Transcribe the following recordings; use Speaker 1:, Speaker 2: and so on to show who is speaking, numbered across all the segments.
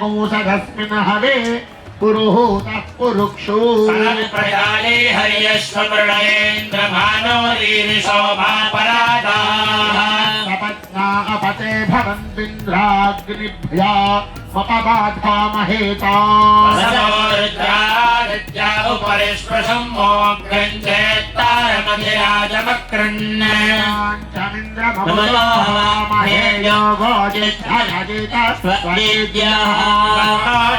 Speaker 1: कौसगस्मिन् हवे पुरुहूतः पुरुक्षु
Speaker 2: प्रजाले हर्यश्वमृणयेन्द्रमानो रीरिशोभापराधाः
Speaker 1: सपत्ना अपते भवन्तीन्द्राग्निभ्या मपबाधामहेता
Speaker 2: वसनोरुद्रादित्या उपरिष्पृशं मोक्षञ्चेत्तारमधिराजमकृन्
Speaker 1: चमिन्द्रमहे योगो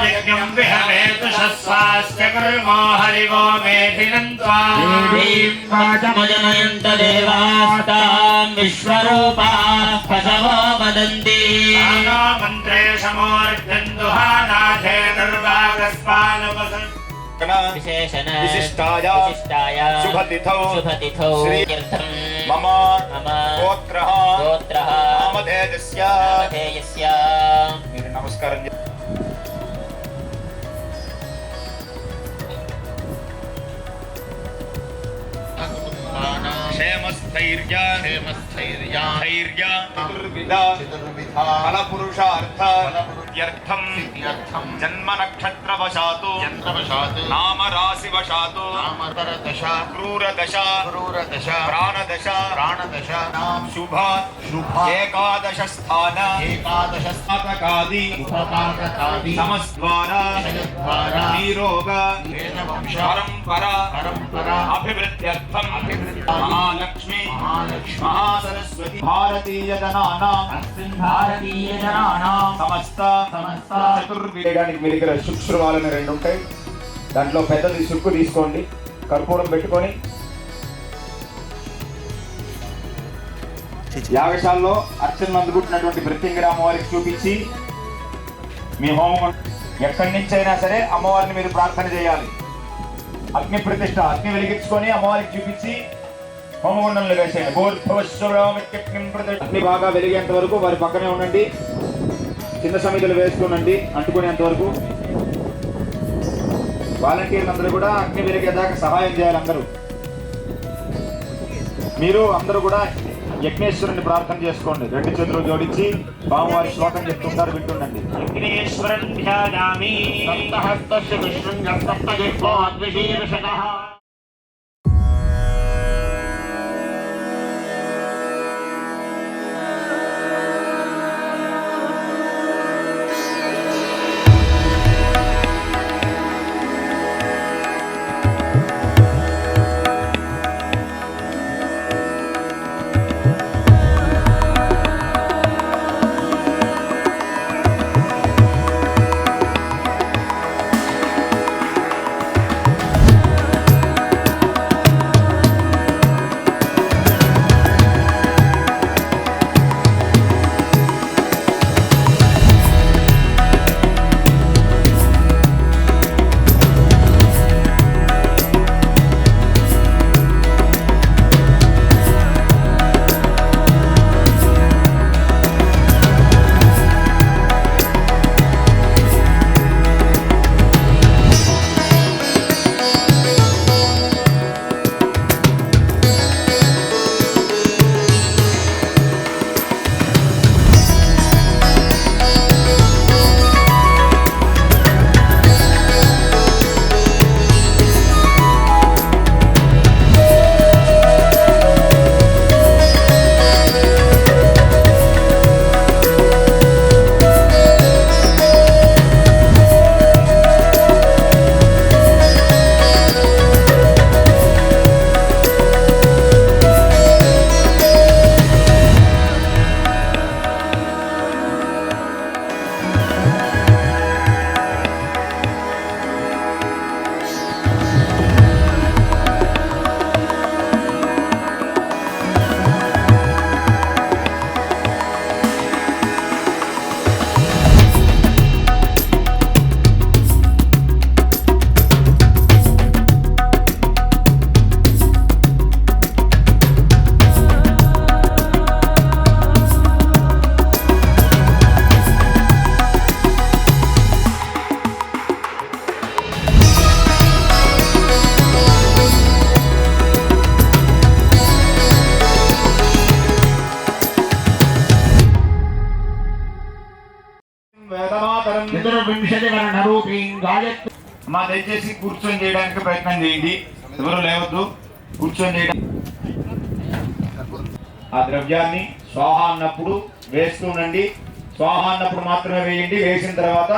Speaker 2: यज्ञं विहवेतु शस्वास्य कर्मो हरिवो मेधिनन्त्वा देवीं वाचमजनयन्त देवास्तां विश्वरूपाः पशवो वदन्ति मन्त्रे समोर्जन्दुहानाथे निर्वागस्पानुपसन् विशेषण विशिष्टाय शुभतिथौ श्रीतीर्थं मम गोत्रः नामधेयस्य మీరు నమస్కారం क्षेमस्थैर्य फलपुरुषार्थं जन्म नक्षत्रवशातु नाम राशिवशातु क्रूरदशा प्राणदशा शुभ एकादश स्थान उपपादकादि समस्द्वारा निरोग परंपरा अभिवृद्ध्यर्थं महालक्ष्मी महासरस्वती भारतीय जनानां సమస్త చతుర్వేదానికి మీ దగ్గర శుక్రవారాలు 2 ఉంటాయి. దాంట్లో పెద్దది సుక్కు తీసుకోండి, కర్పూరం పెట్టుకొని యాగశాలలో అర్చనలు అందుకుంటున్నటువంటి ప్రత్యంగిర అమ్మవారికి చూపించి మీ హోమం ఎక్కడి నుంచి అయినా సరే అమ్మవారిని మీరు ప్రార్థన చేయాలి. అగ్ని ప్రతిష్ట అగ్ని వెలిగించుకొని అమ్మవారికి చూపించి హోమగుండంలో వేసేయండి. అగ్ని బాగా వెలిగేంత వరకు వారి పక్కనే ఉండండి. చిన్న సమితులు వేసుకోనండి అంటుకునేంత వరకు. వాలంటీర్లు అందరూ కూడా అగ్ని వెలిగేదాకా సహాయం చేయాలి. మీరు అందరూ కూడా యజ్ఞేశ్వరుని ప్రార్థన చేసుకోండి. 2 చేతులు జోడించి బామవారి శ్లోకం చెప్తుంటారు, వింటుండండి. యజ్ఞేశ్వరం ధ్యాయామి సప్తహస్తస్య విష్ణుం సప్తజిహ్వాద్విశీర్షకః.
Speaker 1: చతుర్వింశతి వర్ణ రూపీం గాయత్రి.
Speaker 2: మా దయచేసి కూర్చొని చేయడానికి ప్రయత్నం చేయండి, ఎవరు లేవద్దు, కూర్చొని చేయడం. ఆ ద్రవ్యాన్ని స్వాహ అన్నప్పుడు వేస్తూ ఉండండి, స్వాహ అన్నప్పుడు మాత్రమే వేయండి. వేసిన తర్వాత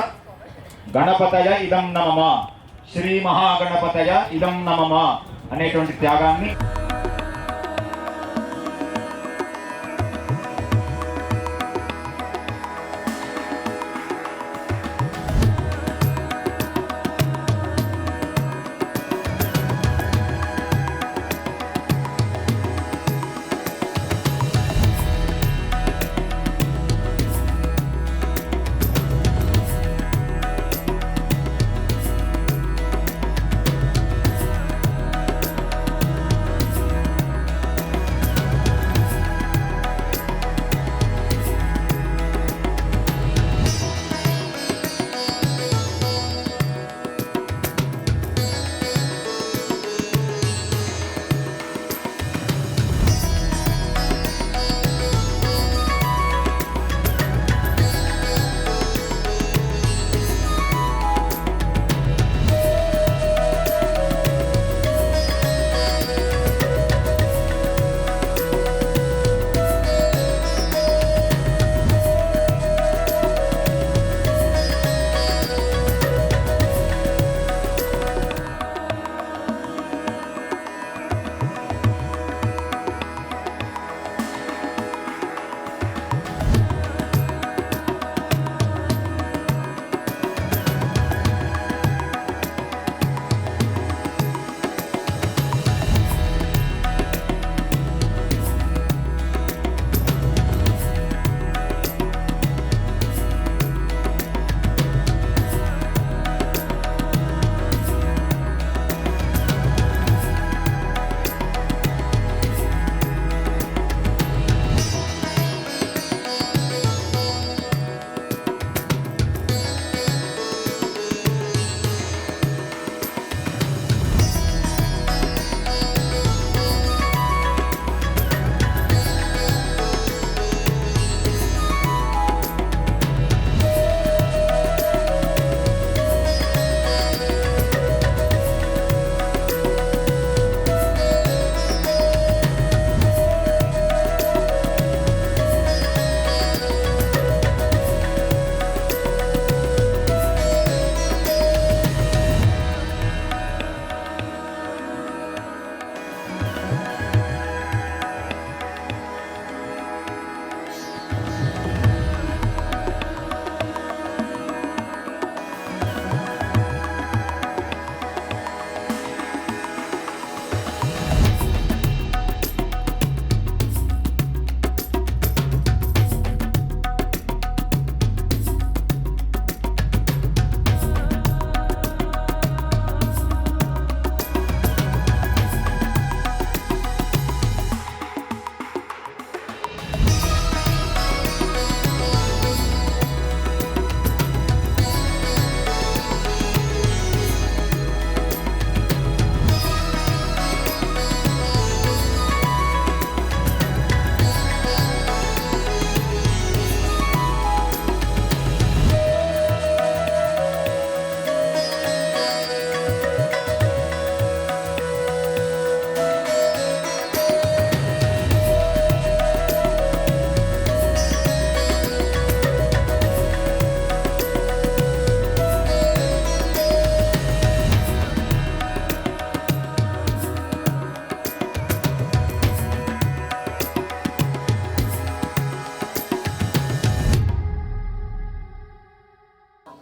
Speaker 2: గణపతయ ఇదం నమమ, శ్రీ మహాగణపతయ ఇదం నమమ అనేటువంటి త్యాగాన్ని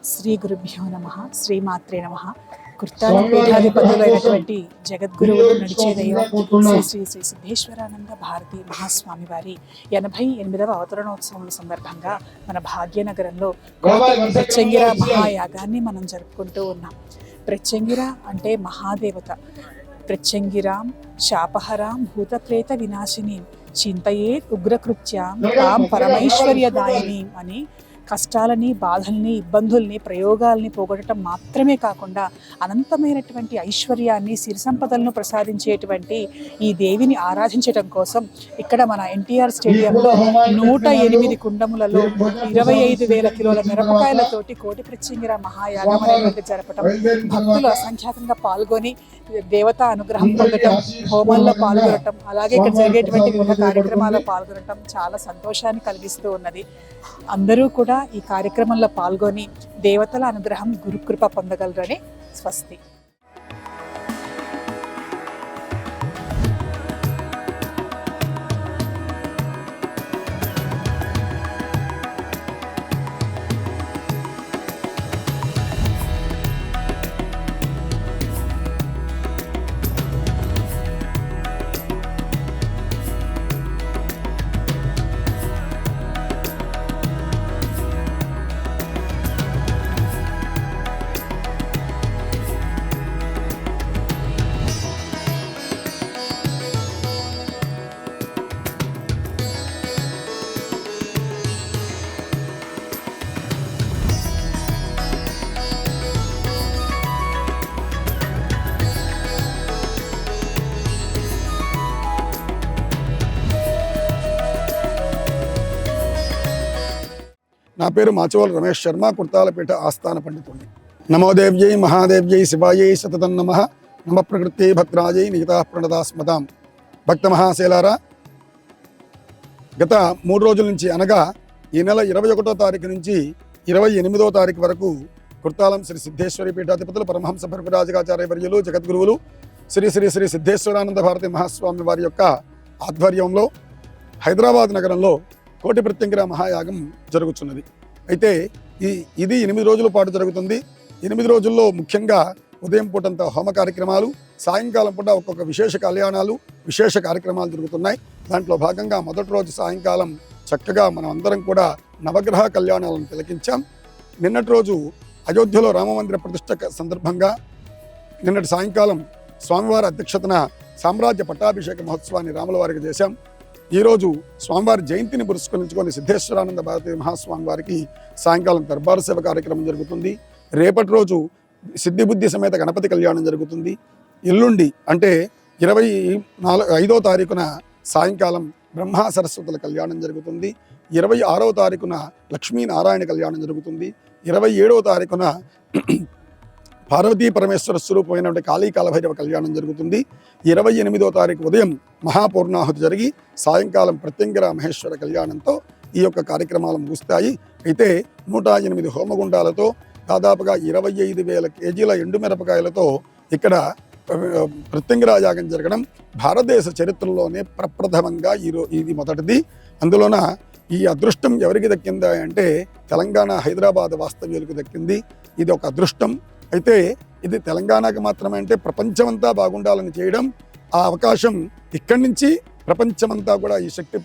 Speaker 3: శ్రీ గురుభ్యో నమః, శ్రీమాత్రే నమః. కుర్తాల పీఠాధిపతులైనటువంటి జగద్గురువులు నడిచే దైవం శ్రీ శ్రీ శ్రీ సిద్ధేశ్వరానంద భారతి మహాస్వామి వారి 88వ అవతరణోత్సవం సందర్భంగా మన భాగ్యనగరంలో ప్రత్యంగిర మహాయాగాన్ని మనం జరుపుకుంటూ ఉన్నాం. ప్రత్యంగిర అంటే మహాదేవత. ప్రత్యంగిరాం శాపహరాం భూతప్రేత వినాశిని చింతయే ఉగ్రకృత్యాం తాం పరమైశ్వర్యదాయిని అని కష్టాలని, బాధల్ని, ఇబ్బందుల్ని, ప్రయోగాల్ని పోగొట్టడం మాత్రమే కాకుండా అనంతమైనటువంటి ఐశ్వర్యాన్ని, సిరి సంపదలను ప్రసాదించేటువంటి ఈ దేవిని ఆరాధించడం కోసం ఇక్కడ మన ఎన్టీఆర్ స్టేడియంలో 108 కుండములలో 25,000 కిలోల మిరపకాయలతోటి కోటి ప్రత్యంగిర మహాయాగం అనేటువంటి జరపటం, భక్తులు అసంఖ్యాకంగా పాల్గొని దేవతా అనుగ్రహం పొందటం, హోమాల్లో పాల్గొనటం, అలాగే ఇక్కడ జరిగేటువంటి వివిధ కార్యక్రమాల్లో పాల్గొనటం చాలా సంతోషాన్ని కలిగిస్తూ ఉన్నది. అందరూ కూడా ఈ కార్యక్రమంలో పాల్గొని దేవతల అనుగ్రహం, గురుకృప పొందగలరని స్వస్తి.
Speaker 4: నా పేరు మాచవల్ రమేష్ శర్మ, కుర్తాలపేట ఆస్థాన పండితుడిని. నమోదేవ్యై మహాదేవ్యై శివాయై సతతం నమః. నమ ప్రకృతి భద్రాజై నిహితా ప్రణదాస్మతాం. భక్త మహాశైలారా, గత 3 రోజుల నుంచి అనగా ఈ నెల 21వ తారీఖు నుంచి 28వ తారీఖు వరకు కుర్తాలం శ్రీ సిద్ధేశ్వరి పీఠాధిపతులు పరమహంస భరద్వాజాచార్య వర్యులు, జగద్గురువులు శ్రీ శ్రీ శ్రీ సిద్ధేశ్వరానంద భారతి మహాస్వామి వారి యొక్క ఆధ్వర్యంలో హైదరాబాద్ నగరంలో కోటి ప్రత్యంగిర మహాయాగం జరుగుతున్నది. అయితే ఇది 8 రోజుల పాటు జరుగుతుంది. 8 రోజుల్లో ముఖ్యంగా ఉదయం పూటంతా హోమ కార్యక్రమాలు, సాయంకాలం పూట ఒక్కొక్క విశేష కళ్యాణాలు, విశేష కార్యక్రమాలు జరుగుతున్నాయి. దాంట్లో భాగంగా మొదటి రోజు సాయంకాలం చక్కగా మనం అందరం కూడా నవగ్రహ కళ్యాణాలను తిలకించాం. నిన్నటి రోజు అయోధ్యలో రామమందిర ప్రతిష్ఠ సందర్భంగా నిన్నటి సాయంకాలం స్వామివారి అధ్యక్షతన సామ్రాజ్య పట్టాభిషేక మహోత్సవాన్ని రాముల వారికి చేశాం. ఈరోజు స్వామివారి జయంతిని పురస్కరించుకొని సిద్ధేశ్వరానంద భారతి మహాస్వామి వారికి సాయంకాలం దర్బారు సేవ కార్యక్రమం జరుగుతుంది. రేపటి రోజు సిద్ధిబుద్ధి సమేత గణపతి కళ్యాణం జరుగుతుంది. ఎల్లుండి అంటే 25వ తారీఖున సాయంకాలం బ్రహ్మా సరస్వతుల కళ్యాణం జరుగుతుంది. 26వ తారీఖున లక్ష్మీనారాయణ కళ్యాణం జరుగుతుంది. 27వ తారీఖున పార్వతీ పరమేశ్వర స్వరూపమైనటువంటి కాళీ కాలభైరవ కళ్యాణం జరుగుతుంది. 28వ తారీఖు ఉదయం మహాపూర్ణాహుతి జరిగి సాయంకాలం ప్రత్యంగిర మహేశ్వర కళ్యాణంతో ఈ యొక్క కార్యక్రమాలు ముగుస్తాయి. అయితే 108 హోమగుండాలతో దాదాపుగా 25,000 కేజీల ఎండుమిరపకాయలతో ఇక్కడ ప్రత్యంగిర యాగం జరగడం భారతదేశ చరిత్రలోనే ప్రప్రథమంగా ఇది మొదటిది. అందులోన ఈ అదృష్టం ఎవరికి దక్కిందా అంటే తెలంగాణ హైదరాబాద్ వాస్తవ్యులకు దక్కింది. ఇది ఒక అదృష్టం. అయితే ఇది తెలంగాణకు మాత్రమే అంటే ప్రపంచమంతా బాగుండాలని చేయడం, ఆ అవకాశం ఇక్కడి నుంచి ప్రపంచమంతా కూడా ఈ శక్తి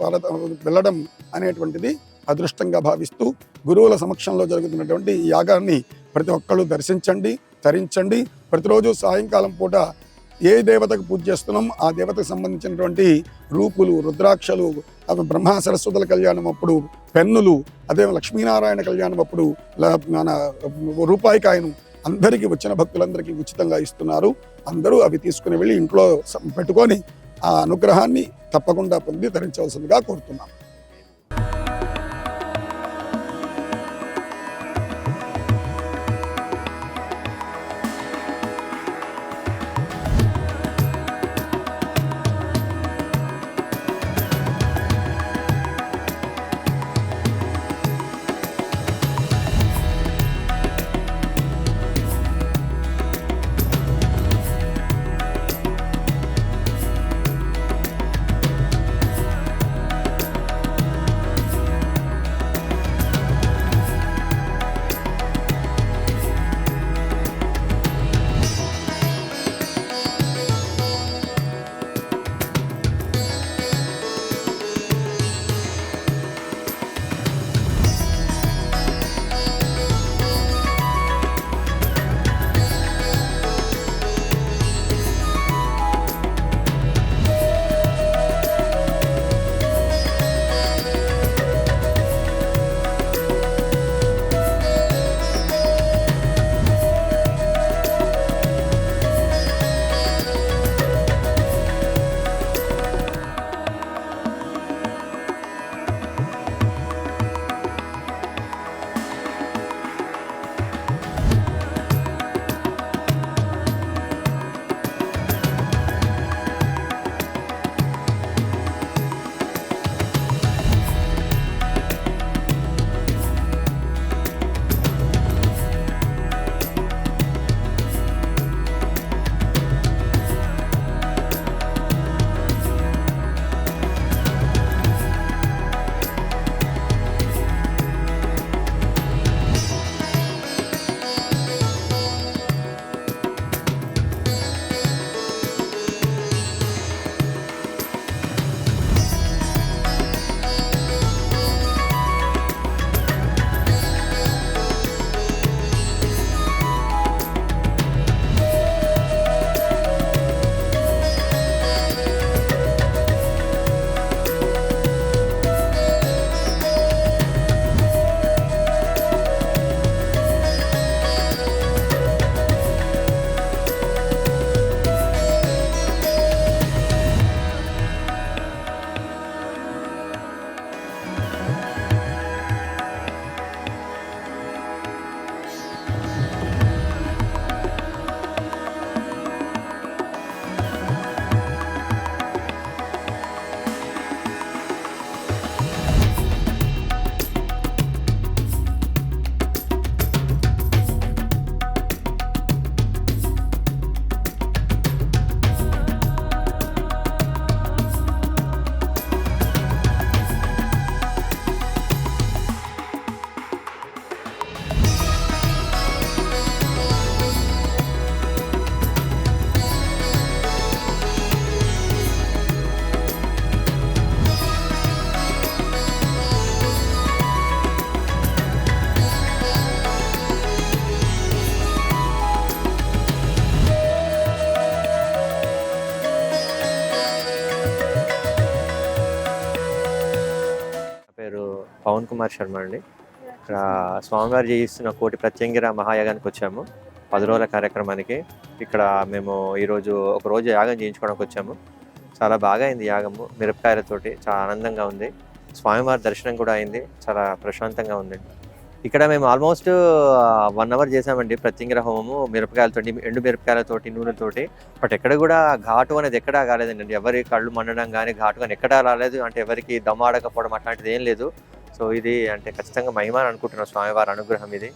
Speaker 4: వెళ్ళడం అనేటువంటిది అదృష్టంగా భావిస్తూ గురువుల సమక్షంలో జరుగుతున్నటువంటి ఈ యాగాన్ని ప్రతి ఒక్కళ్ళు దర్శించండి, తరించండి. ప్రతిరోజు సాయంకాలం పూట ఏ దేవతకు పూజ చేస్తున్నాం ఆ దేవతకు సంబంధించినటువంటి రూపులు, రుద్రాక్షలు, అవి బ్రహ్మా సరస్వతుల కళ్యాణం అప్పుడు పెన్నులు, అదే లక్ష్మీనారాయణ కళ్యాణం అప్పుడు మన రూపాయి కాయను అందరికీ వచ్చిన భక్తులందరికీ ఉచితంగా ఇస్తున్నారు. అందరూ అవి తీసుకుని వెళ్ళి ఇంట్లో పెట్టుకొని ఆ అనుగ్రహాన్ని తప్పకుండా పొంది తరించవలసిందిగా కోరుతున్నాం.
Speaker 5: పవన్ కుమార్ శర్మ అండి. ఇక్కడ స్వామివారు చేయిస్తున్న కోటి ప్రత్యంగిర మహాయాగానికి వచ్చాము 10 రోజుల కార్యక్రమానికి. ఇక్కడ మేము ఈరోజు ఒక రోజు యాగం చేయించుకోవడానికి వచ్చాము. చాలా బాగా అయింది యాగము, మిరపకాయలతోటి చాలా ఆనందంగా ఉంది. స్వామివారి దర్శనం కూడా అయింది, చాలా ప్రశాంతంగా ఉంది. ఇక్కడ మేము ఆల్మోస్ట్ 1 అవర్ చేసామండి ప్రత్యంగిర హోమము, మిరపకాయలతోటి, ఎండు మిరపకాయలతోటి, నూనెతోటి. బట్ ఎక్కడ కూడా ఘాటు అనేది ఎక్కడా కాలేదండి. ఎవరి కళ్ళు మండడం కానీ ఘాటు కానీ ఎక్కడా రాలేదు. అంటే ఎవరికి దమ్ ఆడకపోవడం అట్లాంటిది ఏం లేదు. సో ఇది అంటే ఖచ్చితంగా మహిమ అని అనుకుంటున్నాం, స్వామివారి అనుగ్రహం ఇది.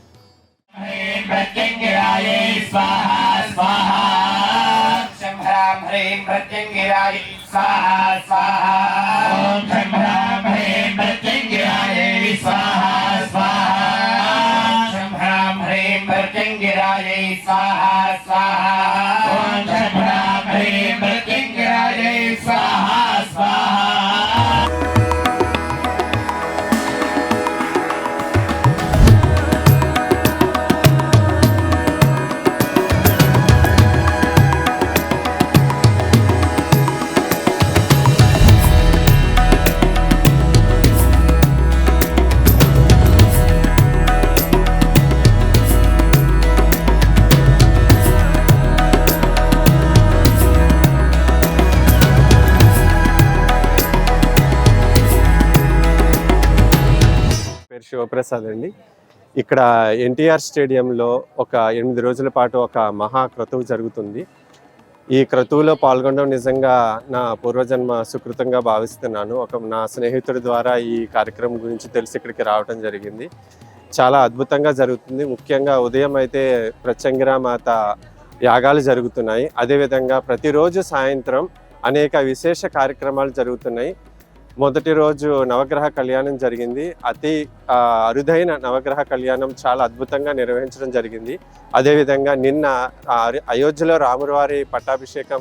Speaker 6: శివప్రసాద్ అండి. ఇక్కడ ఎన్టీఆర్ స్టేడియంలో ఒక 8 రోజుల పాటు ఒక మహా క్రతువు జరుగుతుంది. ఈ క్రతువులో పాల్గొనడం నిజంగా నా పూర్వజన్మ సుకృతంగా భావిస్తున్నాను. నా స్నేహితుడి ద్వారా ఈ కార్యక్రమం గురించి తెలిసి ఇక్కడికి రావడం జరిగింది. చాలా అద్భుతంగా జరుగుతుంది. ముఖ్యంగా ఉదయం అయితే ప్రత్యంగిరా మాత యాగాలు జరుగుతున్నాయి. అదేవిధంగా ప్రతిరోజు సాయంత్రం అనేక విశేష కార్యక్రమాలు జరుగుతున్నాయి. మొదటి రోజు నవగ్రహ కళ్యాణం జరిగింది. అతి అరుదైన నవగ్రహ కళ్యాణం చాలా అద్భుతంగా నిర్వహించడం జరిగింది. అదేవిధంగా నిన్న అయోధ్యలో రాములవారి పట్టాభిషేకం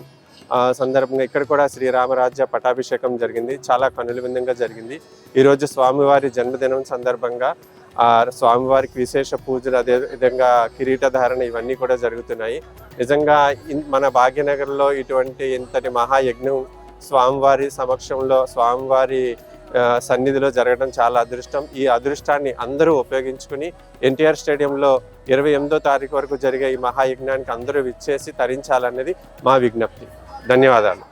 Speaker 6: సందర్భంగా ఇక్కడ కూడా శ్రీరామరాజ్య పట్టాభిషేకం జరిగింది. చాలా కనుల విందంగా జరిగింది. ఈరోజు స్వామివారి జన్మదినం సందర్భంగా స్వామివారికి విశేష పూజలు, అదేవిధంగా కిరీటధారణ ఇవన్నీ కూడా జరుగుతున్నాయి. నిజంగా మన భాగ్యనగర్లో ఇటువంటి ఇంతటి మహాయజ్ఞం స్వామివారి సమక్షంలో, స్వామివారి సన్నిధిలో జరగడం చాలా అదృష్టం. ఈ అదృష్టాన్ని అందరూ ఉపయోగించుకుని ఎన్టీఆర్ స్టేడియంలో 28వ తారీఖు వరకు జరిగే ఈ మహాయజ్ఞానికి అందరూ విచ్చేసి తరించాలన్నది మా విజ్ఞప్తి. ధన్యవాదాలు.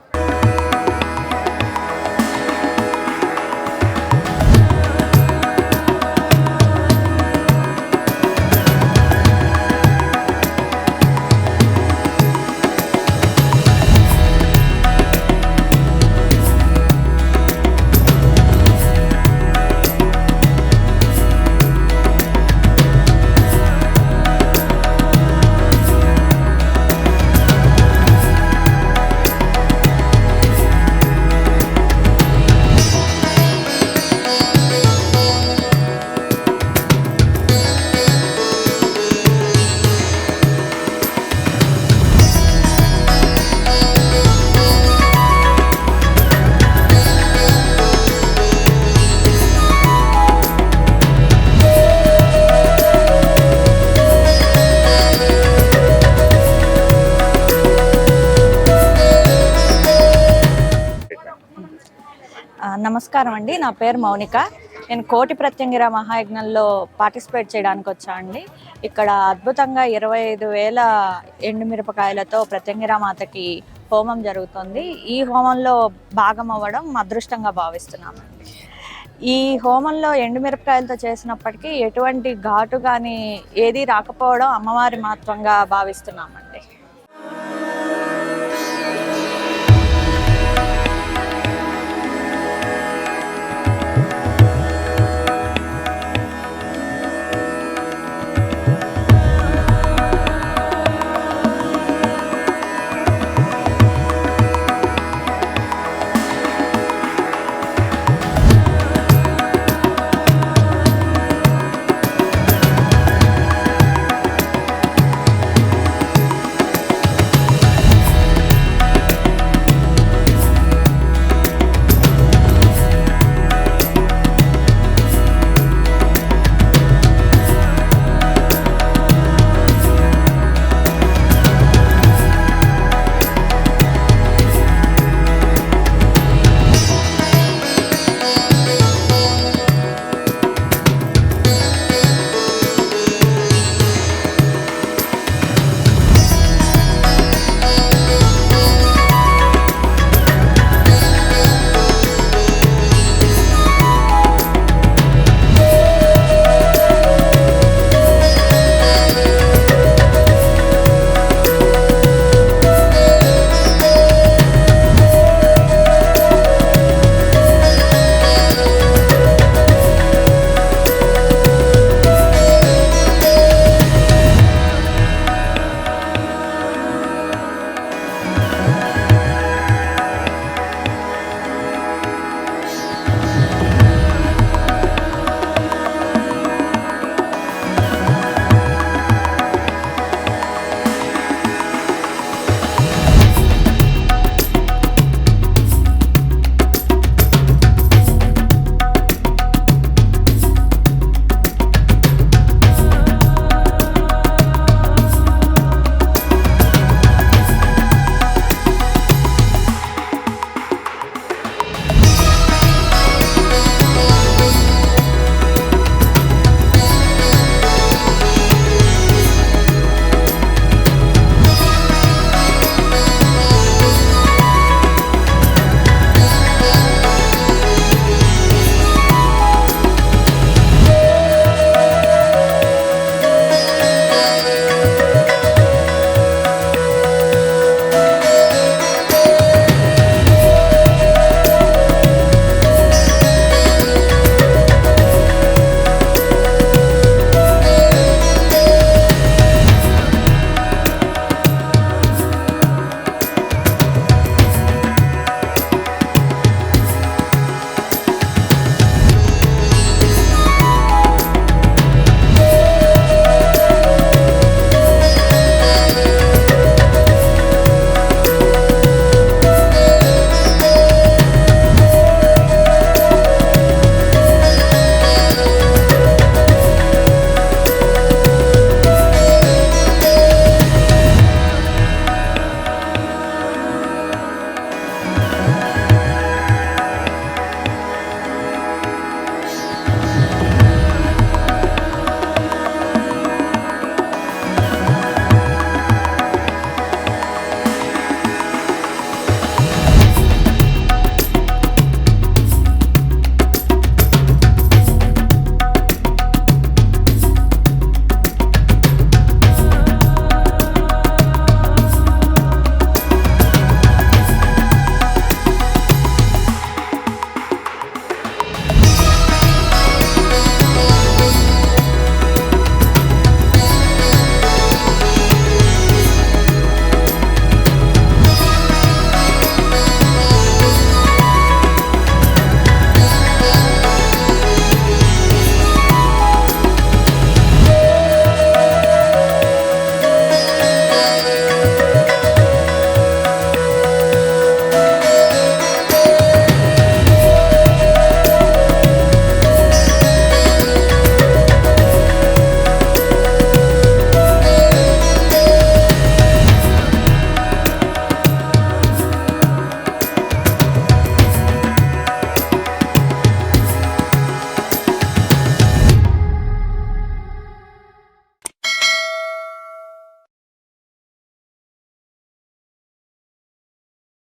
Speaker 7: నమస్కారం అండి, నా పేరు మౌనిక. నేను కోటి ప్రత్యంగిర మహాయజ్ఞంలో పార్టిసిపేట్ చేయడానికి వచ్చా అండి. ఇక్కడ అద్భుతంగా 25,000 ఎండుమిరపకాయలతో ప్రత్యంగిర మాతకి హోమం జరుగుతుంది. ఈ హోమంలో భాగం అవ్వడం అదృష్టంగా భావిస్తున్నామండి. ఈ హోమంలో ఎండుమిరపకాయలతో చేసినప్పటికీ ఎటువంటి ఘాటు కానీ ఏది రాకపోవడం అమ్మవారి మహత్వంగా భావిస్తున్నామండి.